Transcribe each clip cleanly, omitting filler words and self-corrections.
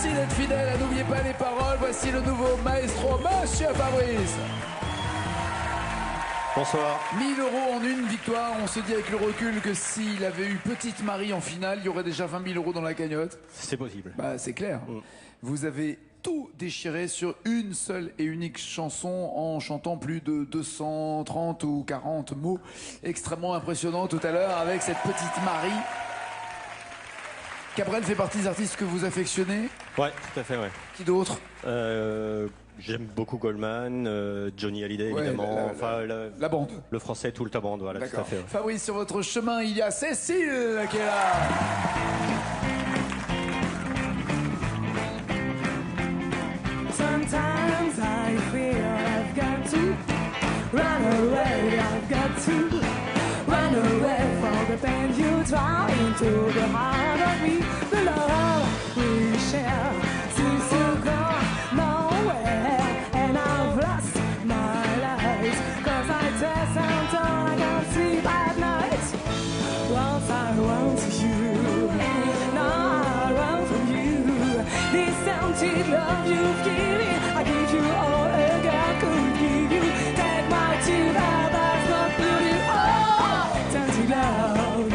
Merci d'être fidèle. N'oubliez pas les paroles. Voici le nouveau maestro, Monsieur Fabrice. Bonsoir. 1000 € en une victoire. On se dit avec le recul que s'il avait eu Petite Marie en finale, il y aurait déjà 20 000 € dans la cagnotte. C'est possible. Bah, c'est clair. Vous avez tout déchiré sur une seule et unique chanson en chantant plus de 230 ou 40 mots. Extrêmement impressionnant tout à l'heure avec cette Petite Marie. Cabrel fait partie des artistes que vous affectionnez? Ouais, tout à fait, ouais. Qui d'autre? J'aime beaucoup Goldman, Johnny Hallyday, évidemment. La bande. Le français, tout le bande, voilà, tout à fait. Ouais. Fabrice, sur votre chemin, il y a Cécile qui est là. Sometimes I feel I've got to run away, I've got to run away from the pain you draw into the heart of me. The love we share seems to go nowhere, and I've lost my life, 'cause I test until I can't sleep at night. Once I want you, now I run from you. This empty love you've given, I give you all a girl could give you. Take my tears, that's not beauty. Oh, tempted love,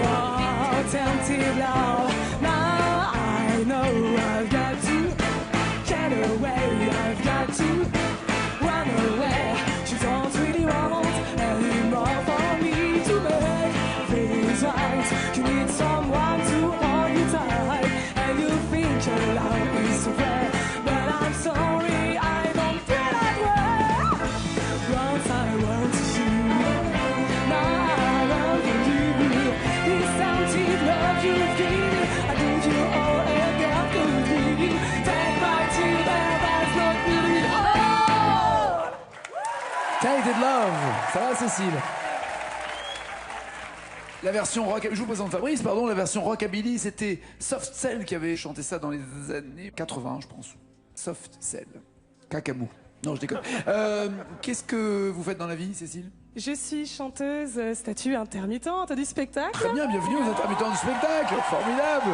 oh, tempted love. Now I know I've got to get away, I've got to run away. She don't really want anymore for me to make things right. You need someone to hold you tight, and you think your love is rare, but I'm sorry, I don't feel that way. Once I want you, now I run from you. This empty love you've given, I give you all a girl could give you. Take my tears, that's not beauty. Oh! Tainted Love. Ça va, Cécile? La version rock, je vous présente Fabrice, pardon, la version rockabilly, c'était Soft Cell qui avait chanté ça dans les années 80, je pense. Soft Cell. Cacamou. Non, je déconne. Qu'est-ce que vous faites dans la vie, Cécile? Je suis chanteuse statut intermittente du spectacle. Très bien, bienvenue aux intermittents du spectacle. Formidable.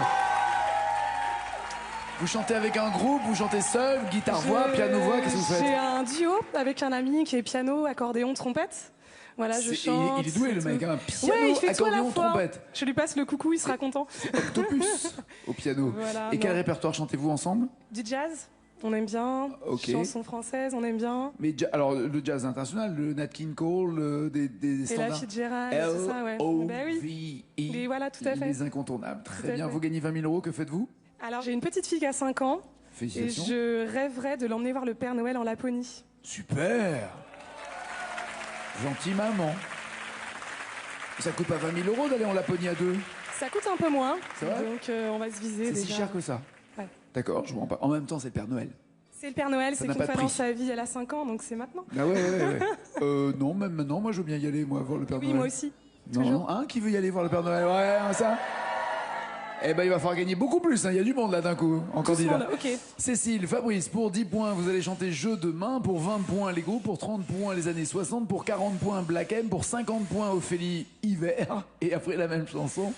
Vous chantez avec un groupe, vous chantez seul, guitare-voix, piano-voix, qu'est-ce que vous faites? J'ai un duo avec un ami qui est piano, accordéon, trompette. Voilà, je chante. Il est doué, le mec, hein. Piano, ouais, il fait accordéon, tout à la fois. trompette. Je lui passe le coucou, il sera content. Octopus au piano. Voilà, et quel répertoire chantez-vous ensemble? Du jazz, on aime bien. Ok. Chansons françaises, on aime bien. Mais alors, le jazz international, le Nat King Cole, des Et la standards. Fitzgerald, c'est ça, ouais. Bah oui. Et voilà, tout à fait. Les incontournables. Très bien, fait. vous gagnez 20 000 €, que faites-vous? Alors, j'ai une petite fille qui a 5 ans. Et Félicitations. je rêverais de l'emmener voir le Père Noël en Laponie. Super. Gentille maman. Ça coûte pas 20 000 € d'aller en Laponie à deux? Ça coûte un peu moins. C'est vrai? Donc, on va se viser C'est déjà. si cher que ça? Ouais. D'accord, je vous rends pas. En même temps, c'est le Père Noël. C'est le Père Noël, c'est n'a qu'une pas de fois dans prix. sa vie, elle a 5 ans, donc c'est maintenant. Ah ouais. Non, même maintenant, moi je veux bien y aller, moi, voir le Père Oui, Noël. moi aussi. Non, Toujours. hein, qui veut y aller voir le Père Noël? Ouais, ça. Eh ben, il va falloir gagner beaucoup plus, hein. Il y a du monde là d'un coup, en candidat. monde, ok. Cécile, Fabrice, pour 10 points, vous allez chanter Jeu de main. Pour 20 points, les groupes. Pour 30 points, les années 60. Pour 40 points, Black M. Pour 50 points, Ophélie, Hiver. Et après la même chanson.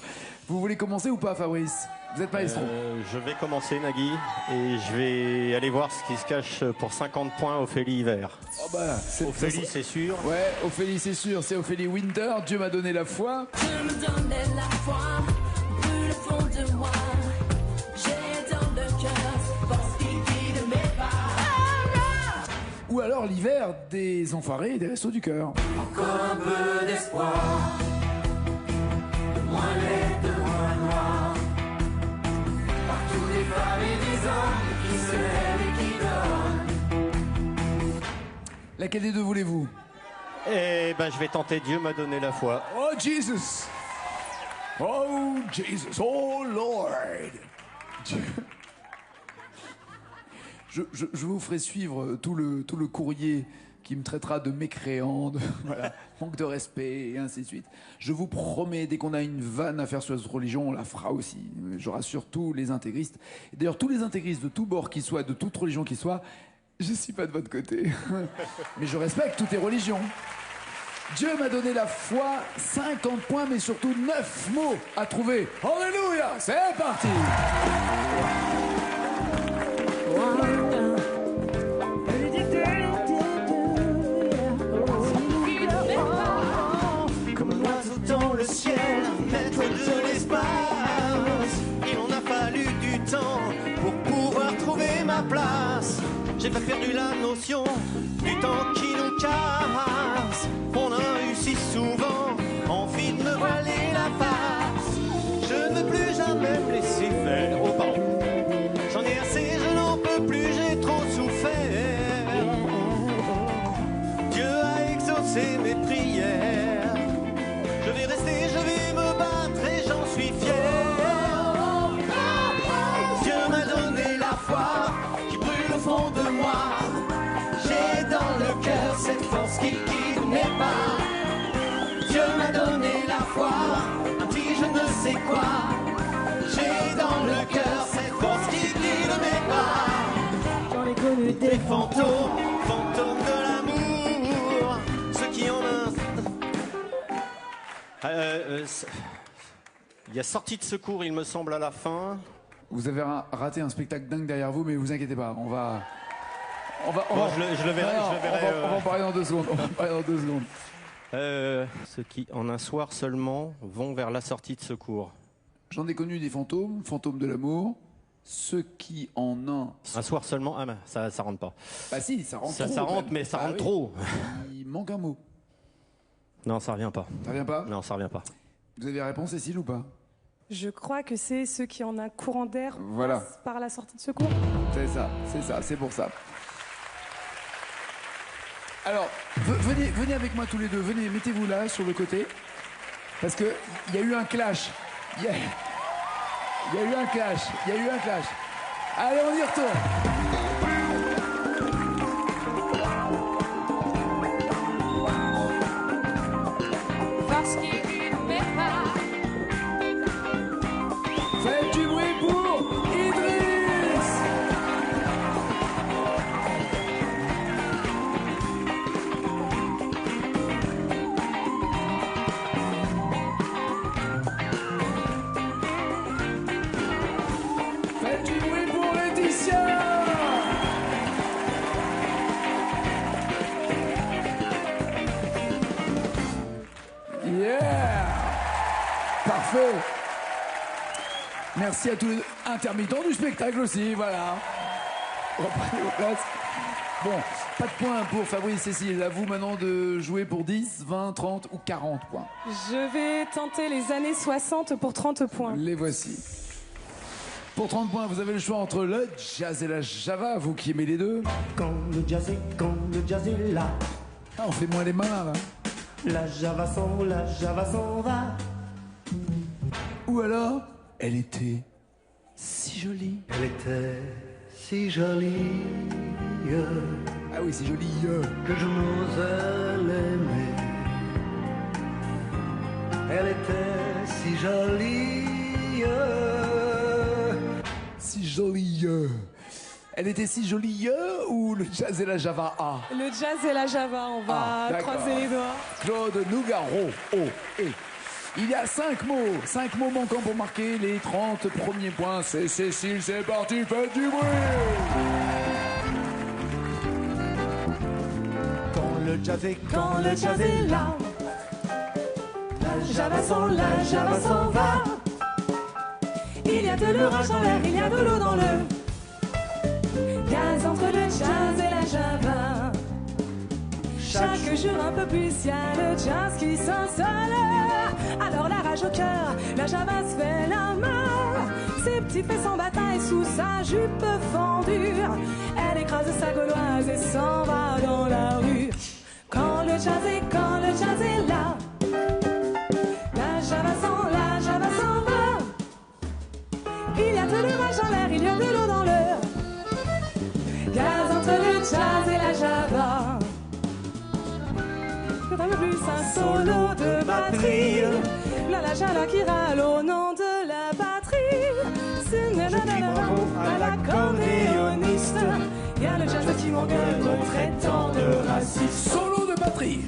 Vous voulez commencer ou pas, Fabrice? Vous êtes maestro. Je vais commencer, Nagui, et je vais aller voir ce qui se cache pour 50 points, Ophélie Hiver. Oh bah, Ophélie, c'est sûr. Ouais, Ophélie, c'est sûr. C'est Ophélie Winter. Dieu m'a donné la foi. Je me donnais la foi, plus le fond de moi. J'ai dans le cœur, pense qu'il guide mes pas. Ou alors l'hiver des enfoirés et des restos du cœur. Encore un peu d'espoir, de moins laid, de moins noir. Partout des femmes et des hommes qui se lèvent et qui dorment. Laquelle des deux voulez-vous? Eh ben, je vais tenter Dieu m'a donné la foi. Oh Jesus! Oh Jesus! Oh Lord! Dieu. Je vous ferai suivre tout le courrier qui me traitera de mécréant, de voilà, manque de respect et ainsi de suite. Je vous promets, dès qu'on a une vanne à faire sur cette religion, on la fera aussi. Je rassure tous les intégristes. Et d'ailleurs, tous les intégristes de tous bords qui soient, de toute religion qui soit, je suis pas de votre côté. Mais je respecte toutes les religions. Dieu m'a donné la foi, 50 points, mais surtout 9 mots à trouver. Alléluia, c'est parti. j'ai pas perdu la notion du temps qui nous casse. On a eu si souvent envie de me voiler la face. Je ne veux plus jamais me laisser faire. Oh pardon. J'en ai assez, je n'en peux plus, j'ai trop souffert. Dieu a exaucé mes prières. Je vais rester, je vais me battre et j'en suis fier. Dieu m'a donné la foi qui brûle au fond de moi. J'ai dans le cœur cette force qui guide mes pas. Dieu m'a donné la foi, un petit je ne sais quoi. J'ai dans le cœur cette force qui guide mes pas. J'en ai connu Des fantômes, fantômes de l'amour, ceux qui en il y a sortie de secours, il me semble, à la fin. Vous avez raté un spectacle dingue derrière vous, mais vous inquiétez pas, on va. Bon, je le verrai. Non, je le verrai on va en parler dans 2 secondes. On va en parler dans 2 secondes. Ceux qui, en un soir seulement, vont vers la sortie de secours. J'en ai connu des fantômes, fantômes de l'amour. Ceux qui en Un soir seulement, ah ben, ça rentre pas. Bah si, ça rentre trop. Ça rentre, même. mais ça Ah rentre oui. trop. Il manque un mot. Non, ça revient pas. Ça revient pas? Non, ça revient pas. Vous avez la réponse, Cécile, ou pas? Je crois que c'est ceux qui en un courant d'air Voilà. passent par la sortie de secours. C'est ça, c'est pour ça. Alors, venez avec moi tous les deux, venez, mettez-vous là, sur le côté. Parce que il y a eu un clash. Il y a eu un clash. Allez, on y retourne. Parce qu'il m'aime pas. Faites du bruit pour Idriss. Faites du bruit pour Laetitia. Yeah. Parfait. Merci à tous les intermittents du spectacle aussi, voilà. Reprenez vos places. Bon, pas de points pour Fabrice et Cécile. À vous maintenant de jouer pour 10, 20, 30 ou 40 points. Je vais tenter les années 60 pour 30 points. Les voici. Pour 30 points, vous avez le choix entre le jazz et la java, vous qui aimez les deux. Quand le jazz est là, Ah, on fait moins les malins là. la java s'en va. Ou alors, elle était si jolie. Elle était si jolie Ah oui, c'est joli. que je n'osais l'aimer. Elle était si jolie. Si jolie. Elle était si jolie ou le jazz et la java A? Le jazz et la java, on Ah, va d'accord. croiser les doigts. Claude Nougaro. Oh, et. Il y a 5 mots manquants pour marquer les 30 premiers points. C'est Cécile, c'est parti, faites du bruit. Quand le jazz est là, la java s'en va. Il y a de l'orage dans l'air, il y a de l'eau dans le gaz entre le jazz et la java. Chaque jour un peu plus, y a le jazz qui s'installe. Alors la rage au cœur, la java se fait la main. Ses petits fesses en bataille sous sa jupe fendue. Elle écrase sa gauloise et s'en va dans la rue. Quand le jazz est là, la java s'en va. Il y a de l'orage dans l'air, il y a de l'eau dans le gaz entre le jazz et la java. Un peu plus un solo de batterie. La jala qui râle au nom de la batterie. C'est bravo à l'accordéoniste. Il y a le jazz qui m'engueule, me traitant de raciste. Solo de batterie.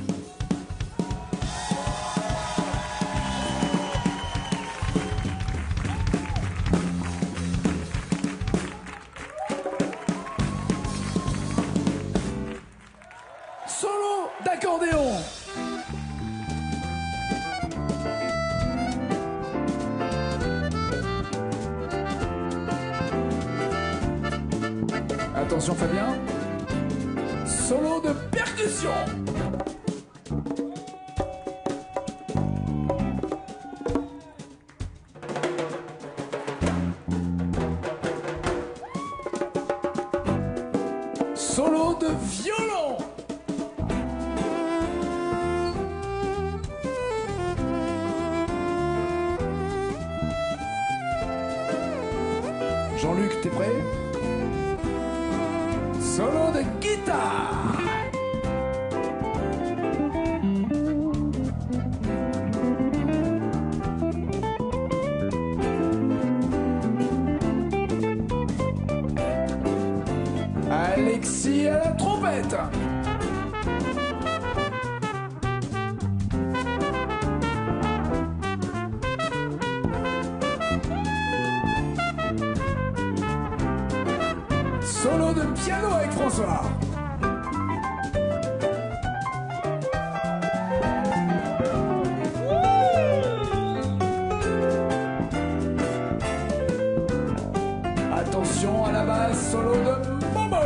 Solo d'accordéon. Attention Fabien. Solo de percussion. Solo de violon. Jean-Luc, t'es prêt? Solo de guitare. Alexis à la trompette. Solo de piano avec François. Attention à la basse, solo de Momo.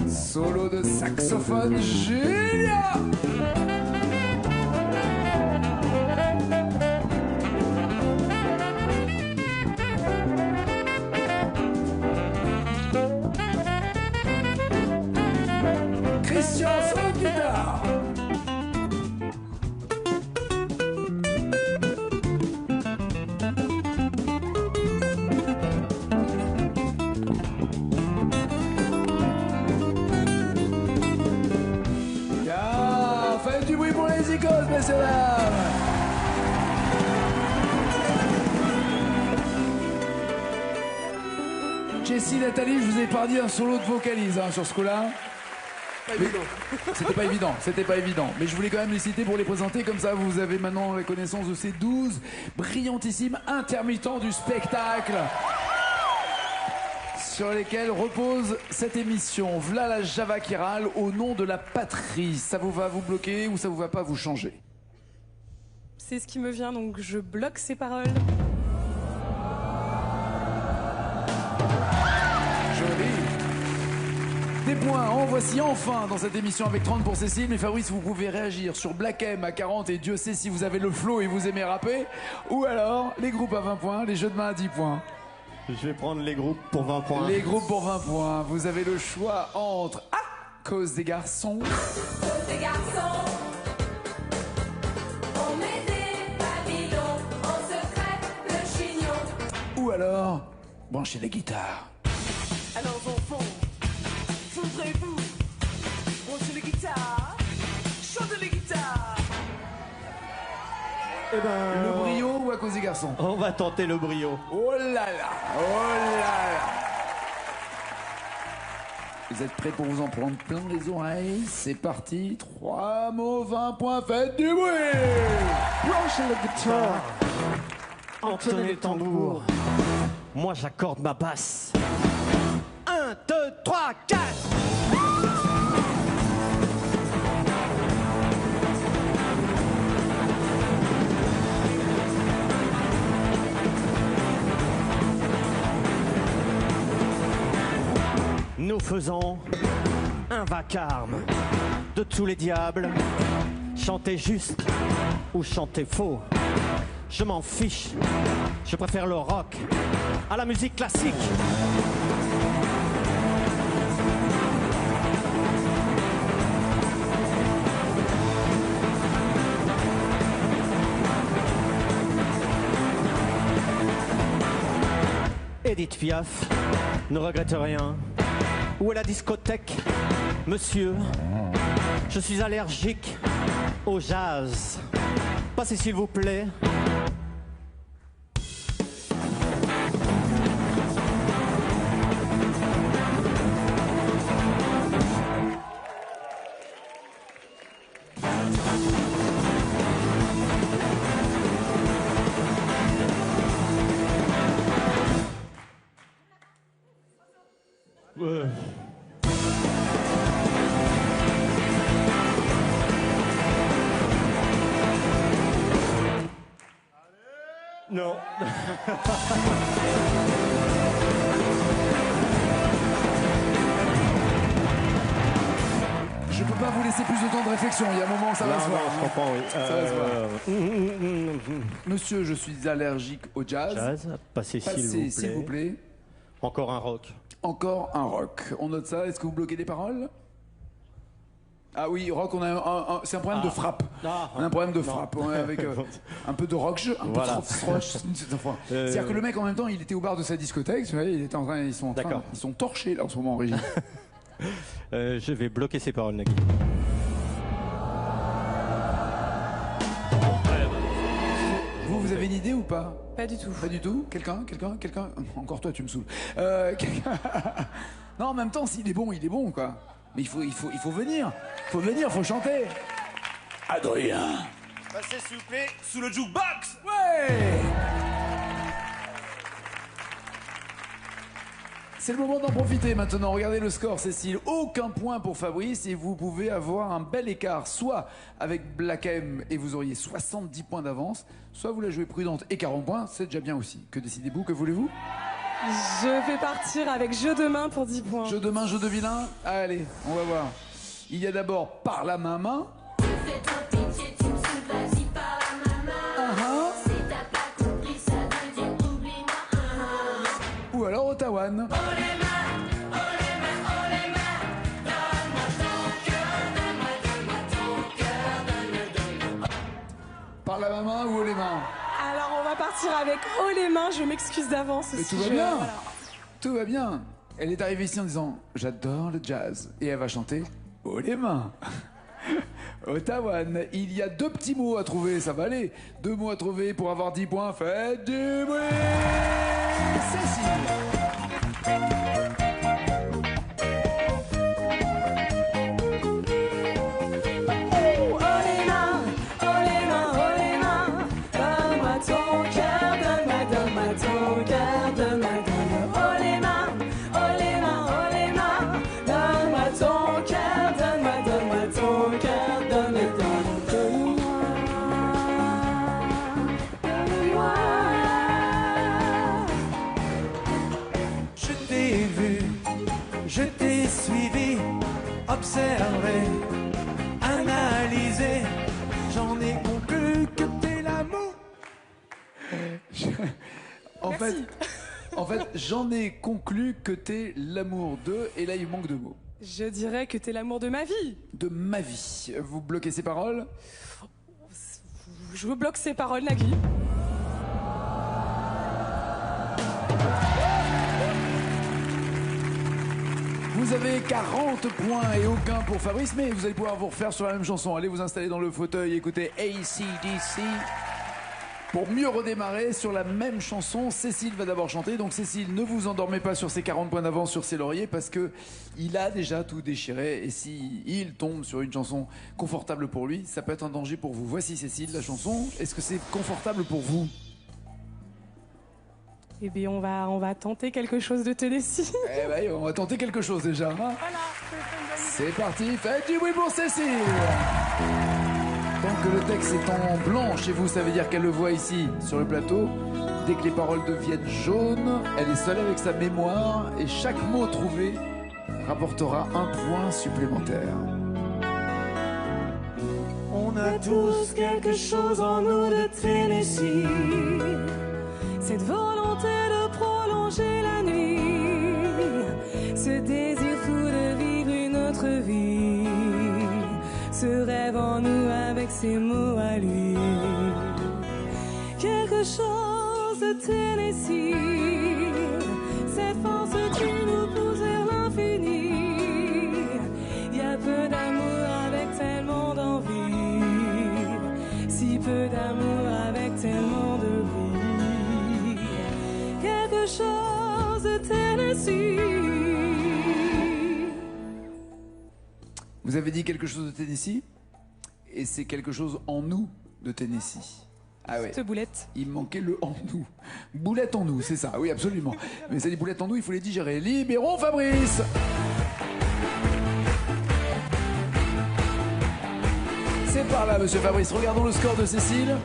Solo de saxophone, Julia. Christian, solo de guitare. Faites du bruit pour les icônes, messieurs dames. Jessie, Nathalie, je vous ai pas dit un solo de vocalise sur ce coup-là. C'était pas évident. Mais je voulais quand même les citer pour les présenter. Comme ça, vous avez maintenant la connaissance de ces 12 brillantissimes intermittents du spectacle sur lesquels repose cette émission. V'là la Java qui râle au nom de la patrie. Ça vous va vous bloquer ou ça vous va pas vous changer? C'est ce qui me vient, donc je bloque ces paroles. Joli. Des points, en voici enfin dans cette émission avec 30 pour Cécile. Mais Fabrice, vous pouvez réagir sur Black M à 40 et Dieu sait si vous avez le flow et vous aimez rapper. Ou alors les groupes à 20 points, les jeux de main à 10 points. Je vais prendre les groupes pour 20 points. Les groupes pour 20 points. Vous avez le choix entre Cause des garçons. Cause des garçons, on met des pavillons, on se crêpe le chignon. Ou alors branchez la guitare. Alors enfants, voudrez-vous brancher les guitares, chanter les guitares? Eh ben, Le brio ou à cause des garçons? on va tenter le brio. Oh là là, oh là là. Vous êtes prêts pour vous en prendre plein les oreilles? C'est parti, 3 mots, 20 points, faites du bruit. Branchez le guitare, entonnez les tambours. Moi j'accorde ma basse. 1, 2, 3, 4. Nous faisons un vacarme de tous les diables. Chantez juste ou chantez faux, je m'en fiche. Je préfère le rock à la musique classique. Edith Piaf ne regrette rien. Où est la discothèque, monsieur? Je suis allergique au jazz. Passez s'il vous plaît. Non. Je peux pas vous laisser plus de temps de réflexion. Il y a un moment où ça va se voir. je comprends, oui. Ça va se voir. Monsieur, je suis allergique au jazz. Jazz, passez S'il vous plaît. Encore un rock. Encore un rock. On note ça. Est-ce que vous bloquez des paroles? Ah oui, rock, on a c'est un problème de frappe. On a un problème de frappe. Ouais, avec un peu de rock, un peu Voilà. trop C'est-à-dire que le mec, en même temps, il était au bar de sa discothèque. Tu vois, il était en train, ils sont torchés là en ce moment en régie. Je vais bloquer ces paroles, Nagui. Vous avez une idée ou pas? Pas du tout. Pas du tout. Quelqu'un. Encore toi, tu me saoules. Non, en même temps, s'il est bon, il est bon, quoi. Mais il faut venir. Faut chanter. Adrien. Passez s'il vous plaît sous le jukebox. Ouais. C'est le moment d'en profiter maintenant. Regardez le score, Cécile. Aucun point pour Fabrice et vous pouvez avoir un bel écart. Soit avec Black M et vous auriez 70 points d'avance, soit vous la jouez prudente et 40 points, c'est déjà bien aussi. Que décidez-vous? Que voulez-vous? Je vais partir avec jeu de main pour 10 points. Jeu de main, jeu de vilain. Allez, on va voir. Il y a d'abord par la main. Fais trop pitié, tu me saoules, vas-y par la maman. Si t'as pas compris, ça veut dire oublie-moi. Ou alors Ottawa. Oh les mains, donne-moi ton cœur, Par la main ou les mains? Alors on va partir avec haut les mains, je m'excuse d'avance. Mais si tout va je- bien. voilà. Tout va bien. Elle est arrivée ici en disant « J'adore le jazz ». Et elle va chanter « Oh les mains ». Ottawa, il y a 2 petits mots à trouver, ça va aller. 2 mots à trouver pour avoir 10 points. Faites du bruit. Cécile. Oh les mains, donne-moi ton cœur, donne-moi ton cœur, donne-moi. Oh les mains, donne-moi ton cœur, donne-moi ton cœur, donne-moi. Je t'ai vu, je t'ai suivi, observé, analysé. J'en ai conclu que t'es l'amour. En fait, j'en ai conclu que t'es l'amour de... Et là, il manque de mots. Je dirais que t'es l'amour de ma vie. De ma vie. Vous bloquez ces paroles? Je vous bloque ces paroles, Nagui. Vous avez 40 points et aucun pour Fabrice, mais vous allez pouvoir vous refaire sur la même chanson. Allez vous installer dans le fauteuil, écoutez AC/DC. Pour mieux redémarrer sur la même chanson, Cécile va d'abord chanter. Donc Cécile, ne vous endormez pas sur ses 40 points d'avance sur ses lauriers parce que il a déjà tout déchiré. Et si il tombe sur une chanson confortable pour lui, ça peut être un danger pour vous. Voici Cécile, la chanson. Est-ce que c'est confortable pour vous? Eh bien, on va tenter quelque chose de Tennessee. Eh ben, on va tenter quelque chose déjà. Hein. Voilà. C'est parti, faites du bruit pour Cécile. Tant que le texte est en blanc chez vous, ça veut dire qu'elle le voit ici, sur le plateau. Dès que les paroles deviennent jaunes, elle est seule avec sa mémoire et chaque mot trouvé rapportera un point supplémentaire. On a tous quelque chose en nous de Tennessee. Cette volonté de prolonger la nuit, ce désir fou de vivre une autre vie, ce rêve en nous avec ses mots à lui. Quelque chose de Tennessee, cette force qui nous pousse vers l'infini. Il y a peu d'amour avec tellement d'envie, si peu d'amour avec tellement de vie. Quelque chose de Tennessee. Vous avez dit quelque chose de Tennessee et c'est quelque chose en nous de Tennessee. Ah ouais. Cette boulette. Il me manquait le en nous. Boulette en nous, c'est ça, oui absolument. Mais c'est des boulettes en nous, il faut les digérer. Libérons Fabrice. C'est par là, monsieur Fabrice. Regardons le score de Cécile.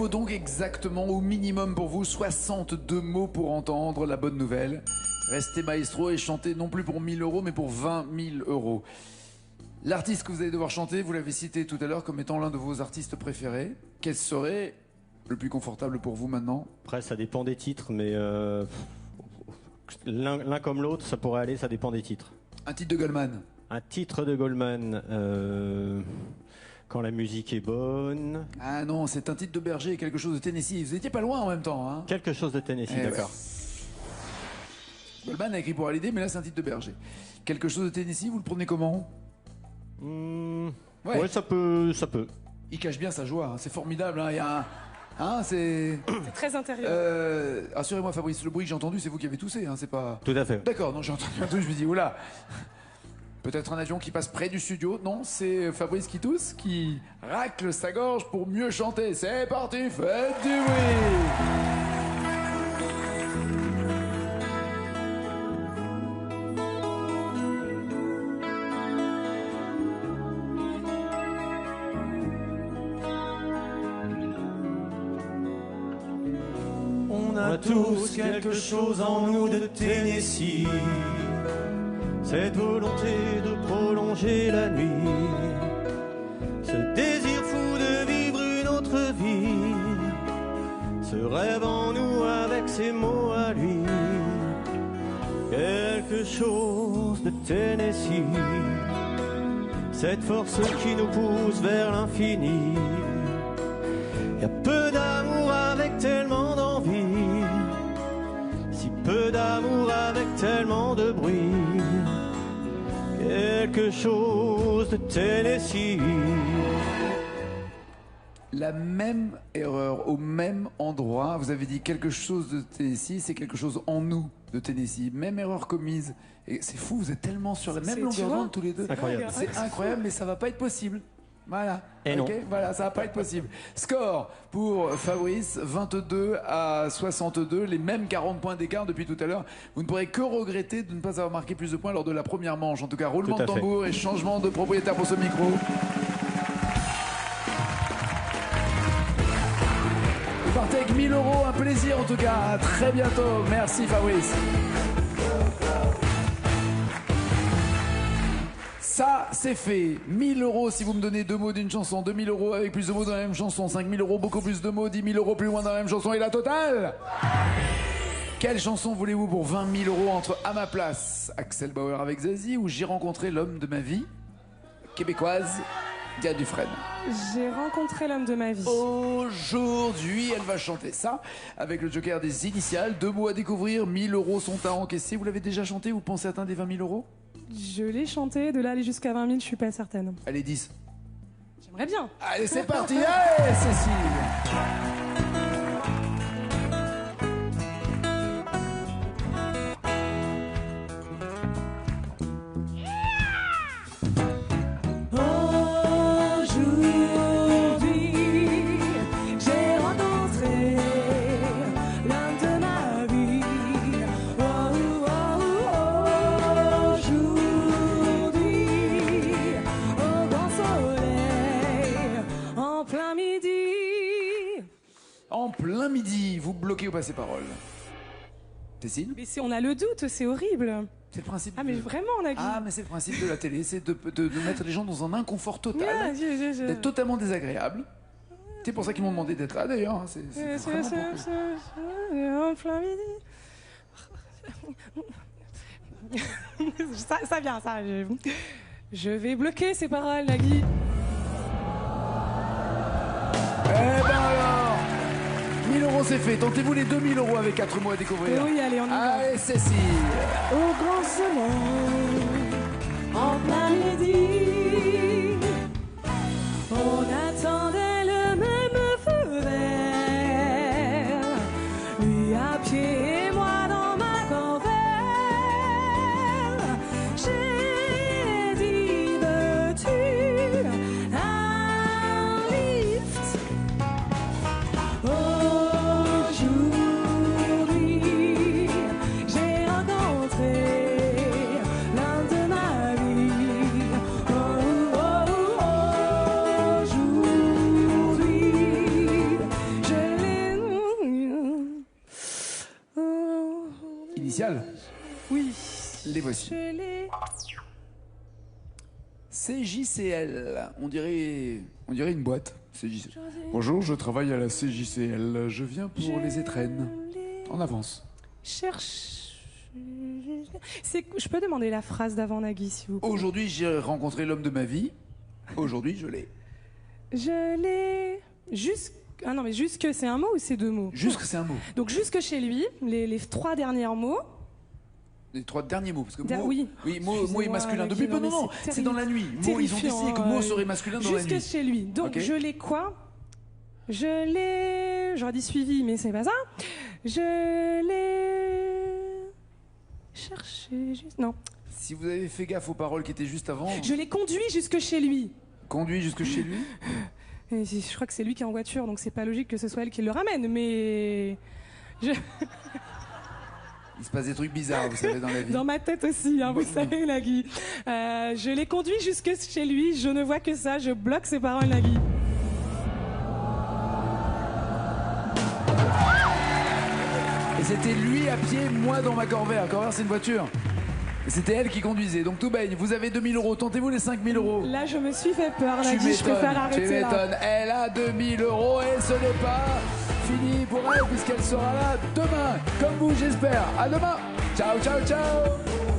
faut donc exactement, au minimum pour vous, 62 mots pour entendre la bonne nouvelle. Restez maestro et chantez non plus pour 1000 euros, mais pour 20 000 euros. L'artiste que vous allez devoir chanter, vous l'avez cité tout à l'heure comme étant l'un de vos artistes préférés. Quel serait le plus confortable pour vous maintenant? Après, ça dépend des titres, mais l'un comme l'autre, ça pourrait aller, ça dépend des titres. Un titre de Goldman. Un titre de Goldman, quand la musique est bonne. Ah non, c'est un titre de Berger, quelque chose de Tennessee. Vous étiez pas loin en même temps, hein? Quelque chose de Tennessee, d'accord. Ouais. Goldman a écrit pour Hallyday, mais là c'est un titre de Berger. Quelque chose de Tennessee, vous le prenez comment? Ouais, ça peut. Il cache bien sa joie, hein. C'est formidable. Hein. Il y a un... Hein, c'est très intérieur. Assurez-moi, Fabrice, le bruit que j'ai entendu, c'est vous qui avez toussé, hein, c'est pas... Tout à fait. D'accord, non, j'ai entendu un truc, je me dis, oula. Peut-être un avion qui passe près du studio. Non, c'est Fabrice qui tousse, qui racle sa gorge pour mieux chanter. C'est parti, faites du bruit. On a tous quelque chose en nous de Tennessee, cette volonté de prolonger la nuit, ce désir fou de vivre une autre vie, ce rêve en nous avec ses mots à lui, quelque chose de Tennessee, cette force qui nous pousse vers l'infini. Y a peu d'amour avec tellement d'envie, si peu d'amour avec tellement de bruit, quelque chose de Tennessee. La même erreur au même endroit. Vous avez dit quelque chose de Tennessee, c'est quelque chose en nous de Tennessee. Même erreur commise. Et c'est fou, vous êtes tellement sur la même longueur d'onde tous les deux. Incroyable. C'est incroyable, mais ça va pas être possible. Voilà. Et non. Voilà, ça va pas être possible. Score pour Fabrice, 22 à 62, les mêmes 40 points d'écart depuis tout à l'heure. Vous ne pourrez que regretter de ne pas avoir marqué plus de points lors de la première manche. En tout cas, roulement de tambour et changement de propriétaire pour ce micro. Vous partez avec 1000 euros, un plaisir en tout cas. À très bientôt. Merci Fabrice. Ça, c'est fait. 1000 euros si vous me donnez 2 mots d'une chanson. 2000 euros avec plus de mots dans la même chanson. 5000 euros, beaucoup plus de mots. 10 000 euros plus loin dans la même chanson. Et la totale? Quelle chanson voulez-vous pour 20 000 euros entre À ma place, Axel Bauer avec Zazie, ou J'ai rencontré l'homme de ma vie, québécoise, Diane Dufresne? J'ai rencontré l'homme de ma vie. Aujourd'hui, elle va chanter ça avec le joker des initiales. 2 mots à découvrir, 1000 euros sont à encaisser. Vous l'avez déjà chanté? Vous pensez atteindre les 20 000 euros? Je l'ai chanté, de là aller jusqu'à 20 000, je suis pas certaine. Allez, 10. J'aimerais bien. Allez, c'est parti. Allez, Cécile. En plein midi, vous bloquez au passé-parole. Cécile? Mais si on a le doute, c'est horrible. C'est le principe. Ah mais vraiment, Nagui. Ah, mais c'est le principe de la télé, c'est de mettre les gens dans un inconfort total, d'être totalement désagréable. C'est pour ça qu'ils m'ont demandé d'être là d'ailleurs. Hein. C'est vraiment pour en plein midi. ça vient, ça. Je vais bloquer ces paroles, Nagui. Eh ben alors, 1000 euros c'est fait. Tentez-vous les 2000 euros avec 4 mots à découvrir. Oui, allez, on y va. Allez, Cécile. Au grand soleil, en plein midi, on attendait le même feu vert, lui à pied et moi dans ma corvette. J'ai dit, veux-tu un lift? Aujourd'hui, j'ai rencontré l'homme de ma vie. Oh, initiales. Oui. Les voici. Je l'ai. CJCL, on dirait une boîte. CJCL. Bonjour, je travaille à la CJCL. Je viens pour les étrennes. En avance. Cherche. Je peux demander la phrase d'avant Nagui, s'il vous plaît. Aujourd'hui, j'ai rencontré l'homme de ma vie. Aujourd'hui, je l'ai. Je l'ai. Ah non, mais jusque, c'est un mot ou c'est deux mots? Jusque, c'est un mot. Donc jusque chez lui, les 3 derniers mots. Les 3 derniers mots, parce que mot, oui. Mot est masculin. Depuis peu, non, c'est dans la nuit. Mot, ils ont décidé que mot serait masculin dans la nuit. Jusque chez lui. Donc Okay. je l'ai quoi? Je l'ai. J'aurais dit suivi, mais c'est pas ça. Je l'ai. Cherché juste. Non. Si vous avez fait gaffe aux paroles qui étaient juste avant, Je l'ai conduit jusque chez lui. conduit jusque chez lui. Et je crois que c'est lui qui est en voiture, donc c'est pas logique que ce soit elle qui le ramène, mais. Il se passe des trucs bizarres, vous savez, dans la vie. Dans ma tête aussi, hein, vous savez, Nagui. Je l'ai conduit jusque chez lui, je ne vois que ça, je bloque ses paroles, Nagui. Et c'était lui à pied, moi dans ma Corvair. Corvair, c'est une voiture. Et c'était elle qui conduisait. Donc tout baigne, vous avez 2000 euros. Tentez-vous les 5000 euros. Là, je me suis fait peur, Tu Nagui, je préfère m'étonnes, tu arrêter là. m'étonnes. Elle a 2000 euros et ce n'est pas fini pour elle puisqu'elle sera là demain. Comme vous, j'espère. À demain. Ciao, ciao, ciao.